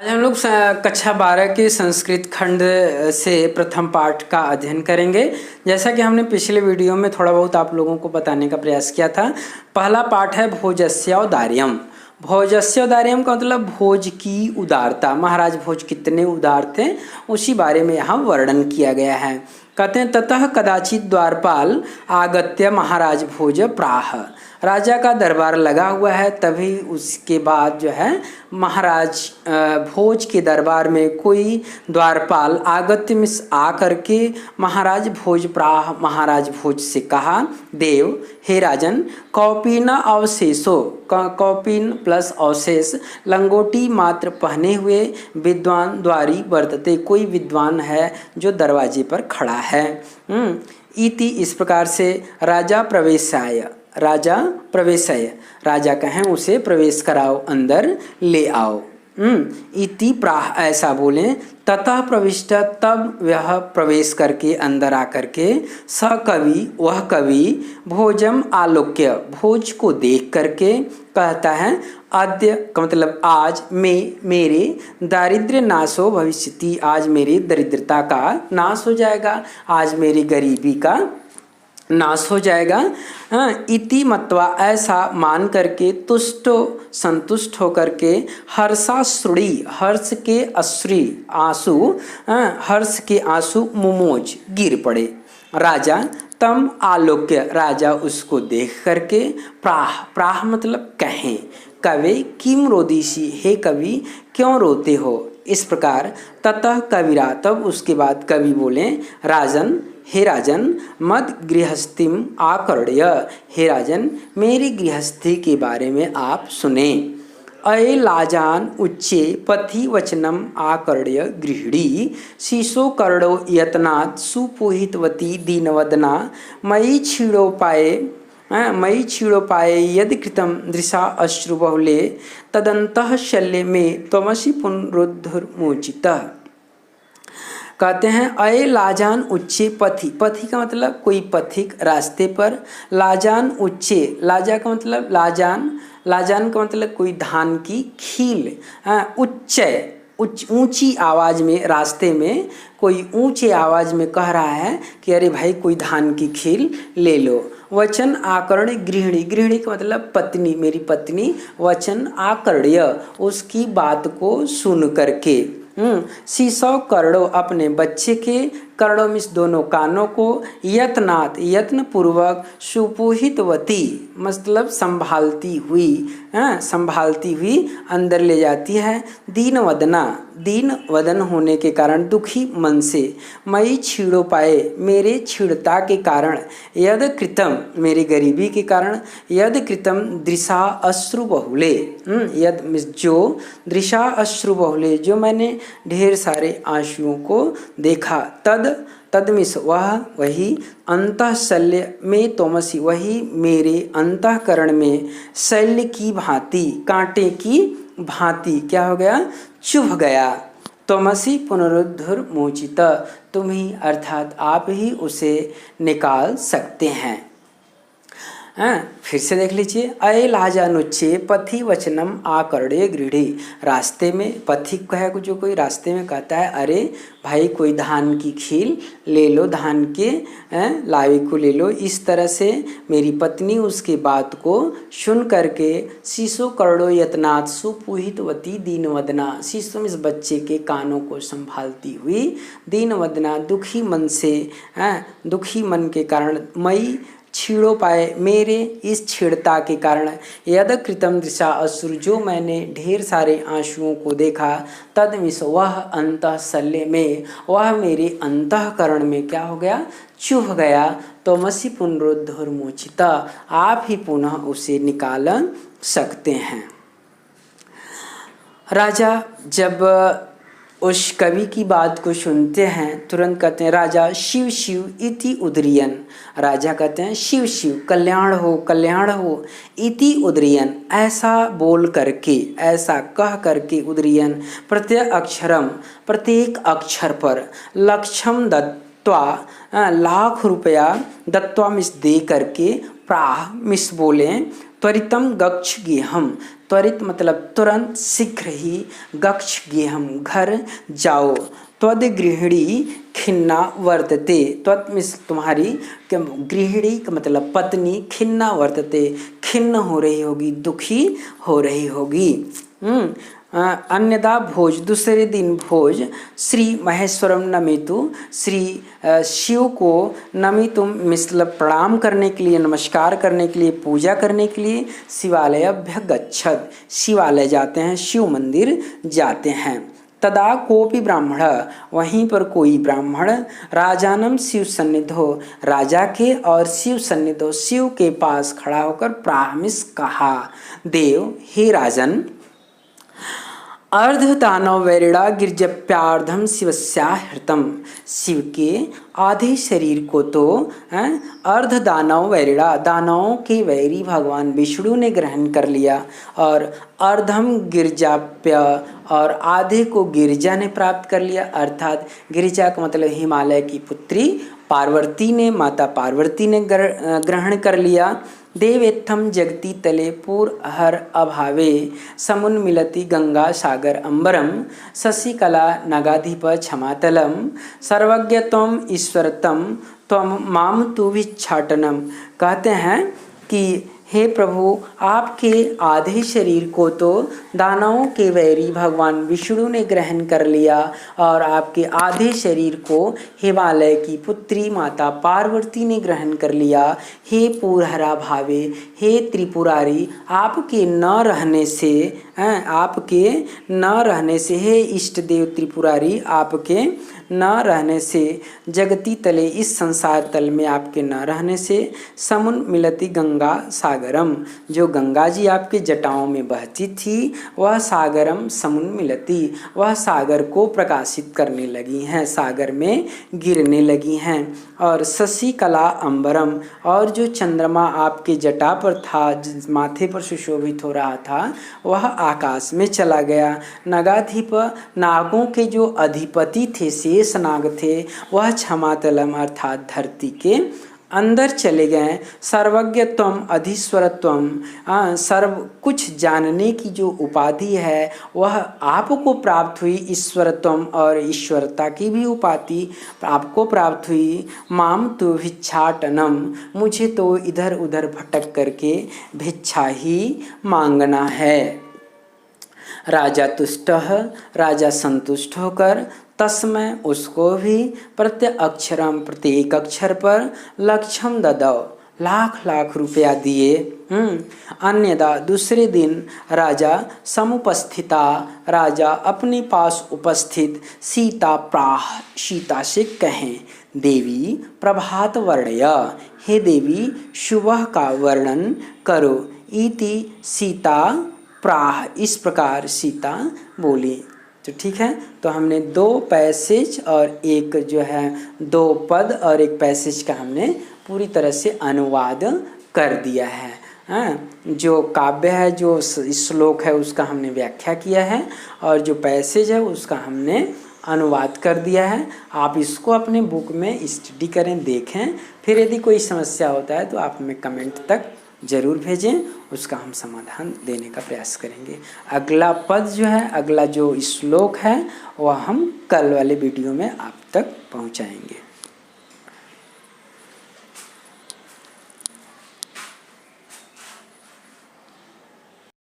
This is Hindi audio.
आज हम लोग कक्षा 12 के संस्कृत खंड से प्रथम पाठ का अध्ययन करेंगे। जैसा कि हमने पिछले वीडियो में थोड़ा बहुत आप लोगों को बताने का प्रयास किया था। पहला पाठ है भोजस्योदार्यम। भोजस्योदार्यम का मतलब भोज की उदारता। महाराज भोज कितने उदार थे उसी बारे में यहाँ वर्णन किया गया है। कहते हैं ततः कदाचित द्वारपाल आगत्य महाराज भोज प्राह। राजा का दरबार लगा हुआ है, तभी उसके बाद जो है महाराज भोज के दरबार में कोई द्वारपाल आगत्य में आ करके महाराज भोज प्राह महाराज भोज से कहा, देव हे राजन, कौपीन अवशेषो, कौपीन प्लस अवशेष, लंगोटी मात्र पहने हुए विद्वान द्वारी वर्तते। कोई विद्वान है जो दरवाजे पर खड़ा है। इति इस प्रकार से राजा प्रवेशाय, राजा प्रवेशय, राजा कहें उसे प्रवेश कराओ, अंदर ले आओ। इति प्राह ऐसा बोले। ततः प्रविष्ट तब वह प्रवेश करके अंदर आकर के स कवि वह कवि भोजम आलोक्य भोज को देख करके कहता है, अद्य का मतलब आज मेरे दारिद्र्य नाशो भविष्यति, आज मेरी दरिद्रता का नाश हो जाएगा, आज मेरी गरीबी का नाश हो जाएगा। इति मत्वा ऐसा मान करके तुष्टो संतुष्ट होकर के हर्षाश्रुड़ी हर्ष के अश्री आंसू हर्ष के आंसू मुमोज गिर पड़े। राजा तम आलोक्य राजा उसको देख करके प्राह प्राह मतलब कहें, कवे किम रोदिशी, हे कवि क्यों रोते हो। इस प्रकार ततः कविरा तब उसके बाद कवि बोले, राजन हे राजन मद गृहस्थीम आकर्ण्य, हे राजन मेरी गृहस्थी के बारे में आप सुने। अये लाजान उच्चे पथि वचनम आकर्ण्य गृहिणी, शीशो कर्णो यत्नात् सुपुहितवती दीनवदना, मयि क्षीणोपाये यदि कृतं दृशा अश्रुबहुले, तदन्तः शल्य में त्वमसि पुनरुद्धुर्मोचितः। कहते हैं अये लाजान उच्चे पथि, पथि का मतलब कोई पथिक रास्ते पर, लाजान उच्चे, लाजा का मतलब लाजान, लाजान का मतलब कोई धान की खील, उच्च ऊंची आवाज़ में रास्ते में कोई ऊंचे आवाज़ में कह रहा है कि अरे भाई कोई धान की खील ले लो। वचन आकर्ण गृहिणी, गृहिणी का मतलब पत्नी, मेरी पत्नी, वचन आकर्ण्य उसकी बात को सुन करके। शीशो कर्णो अपने बच्चे के, कर्णों में दोनों कानों को, यत्नात् यत्न पूर्वक, सुपुहितवती मतलब संभालती हुई अंदर ले जाती है। दीन वदन होने के कारण दुखी मन से, मई छीड़ोपाए मेरे छीड़ता के कारण, यद कृतम मेरी गरीबी के कारण, यद कृतम दृशा अश्रु बहुले, यद जो दृशा अश्रु बहुले जो मैंने ढेर सारे आंसुओं को देखा, तद मिस वही अंतः शल्य में तोमसी वही मेरे अंतःकरण में शल्य की भांति कांटे की भांति क्या हो गया, चुभ गया। तोमसी पुनरुद्धुर्मोचित, तुम ही अर्थात आप ही उसे निकाल सकते हैं। फिर से देख लीजिए। अये लाजानुच्चे पथि वचनम आकर्ण्य गृहिणी, रास्ते में पथिक है जो कोई रास्ते में कहता है अरे भाई कोई धान की खील ले लो, धान के लावे को ले लो। इस तरह से मेरी पत्नी उसके बात को सुन करके शीशो कर्णो यत्नात् सुपुहितवती दीनवदना, शीशो इस बच्चे के कानों को संभालती हुई, दीनवदना दुखी मन से, दुखी मन के कारण, मई छीड़ो पाए मेरे इस छेड़ता के कारण, यद कृतम दृशा अश्रु जो मैंने ढेर सारे आंसुओं को देखा, तदमिस वह अंतः शल्य में वह मेरे अंतःकरण में क्या हो गया, चुभ गया। तो मसी पुनरुद्धुर्मोचित, आप ही पुनः उसे निकाल सकते हैं। राजा जब उस कवि की बात को सुनते हैं तुरंत कहते हैं, राजा शिव शिव इति उद्रियन, राजा कहते हैं शिव शिव कल्याण हो इति उद्रियन, ऐसा बोल करके ऐसा कह करके, उद्रियन प्रत्येक अक्षर पर, लक्षम दत्वा लाख रुपया दत्वा मिस दे करके, प्राह मिस बोले, त्वरितम गच्छ गेहम, त्वरित मतलब तुरंत, शीघ्र ही, गच्छ गेहम घर जाओ, त्वद गृहिणी खिन्ना वर्तते, त्वद मिस तुम्हारी, गृहिणी का मतलब पत्नी, खिन्ना वर्तते खिन्न हो रही होगी, दुखी हो रही होगी। अन्यदा भोज, दूसरे दिन भोज, श्री महेश्वरम नमितु, श्री शिव को नमितुम मतलब प्रणाम करने के लिए, नमस्कार करने के लिए, पूजा करने के लिए, शिवालयभ्य गच्छत, शिवालय जाते हैं, शिव मंदिर जाते हैं। तदा कोपि ब्राह्मण, वहीं पर कोई ब्राह्मण, राजानम शिव सन्निधो, राजा के और शिव सन्निधो, शिव के पास खड़ा होकर प्राहमिस कहा, देव हे राजन, अर्ध दानव वैरिणा गिरजप्यार्धम शिवस्याहृतम, शिव के आधे शरीर को तो अर्ध दानव वैरिणा, दानवों के वैरी भगवान विष्णु ने ग्रहण कर लिया, और अर्धम गिरजाप्य, और आधे को गिरिजा ने प्राप्त कर लिया, अर्थात गिरिजा का मतलब हिमालय की पुत्री पार्वती ने, माता पार्वती ने ग्रहण कर लिया। देवेत्थम जगति तले पूर्हर अभावे, समुन्मिलति गंगा सागर अंबरम, शशिकला नगाधिप क्षमातलम, सर्वज्ञ त्वम ईश्वरतम त्वम माम तु भिक्षाटनम। कहते हैं कि हे प्रभु, आपके आधे शरीर को तो दानवों के वैरी भगवान विष्णु ने ग्रहण कर लिया, और आपके आधे शरीर को हिमालय की पुत्री माता पार्वती ने ग्रहण कर लिया। हे पूर्हरा भावे, हे त्रिपुरारी, आपके न रहने से, हे इष्ट देव त्रिपुरारी, आपके न रहने से, जगती तले इस संसार तल में आपके न रहने से, समुन मिलती गंगा सागरम, जो गंगा जी आपके जटाओं में बहती थी, वह सागरम समुन मिलती, वह सागर को प्रकाशित करने लगी हैं, सागर में गिरने लगी हैं। और शशि कला अंबरम, और जो चंद्रमा आपके जटा पर था, माथे पर सुशोभित हो रहा था, वह आकाश में चला गया। नगाधिप, नागों के जो अधिपति थे, शेष नाग थे, वह क्षमातलम अर्थात धरती के अंदर चले गए। सर्वज्ञ त्वम अधीश्वर त्वम, सर्व कुछ जानने की जो उपाधि है वह आपको प्राप्त हुई, ईश्वरत्वम और ईश्वरता की भी उपाधि आपको प्राप्त हुई। माम तु भिक्षाटनम, मुझे तो इधर उधर भटक करके भिक्षा ही मांगना है। राजा तुष्ट, राजा संतुष्ट होकर, तस्मै उसको भी, प्रत्यक्षरम प्रत्येक अक्षर पर, लक्षम ददौ लाख लाख रुपया दिए। अन्यदा दूसरे दिन राजा समुपस्थिता, राजा अपने पास उपस्थित, सीता प्राह, सीता से कहें, देवी प्रभात वर्णय, हे देवी सुबह का वर्णन करो। इति सीता प्राह, इस प्रकार सीता बोली। तो ठीक है, तो हमने 2 पैसेज और एक जो है 2 पद और एक पैसेज का हमने पूरी तरह से अनुवाद कर दिया है। जो काव्य है, जो श्लोक है, उसका हमने व्याख्या किया है, और जो पैसेज है उसका हमने अनुवाद कर दिया है। आप इसको अपने बुक में स्टडी करें, देखें, फिर यदि कोई समस्या होता है तो आप हमें कमेंट तक ज़रूर भेजें, उसका हम समाधान देने का प्रयास करेंगे। अगला पद जो है, अगला जो श्लोक है, वह हम कल वाले वीडियो में आप तक पहुंचाएंगे।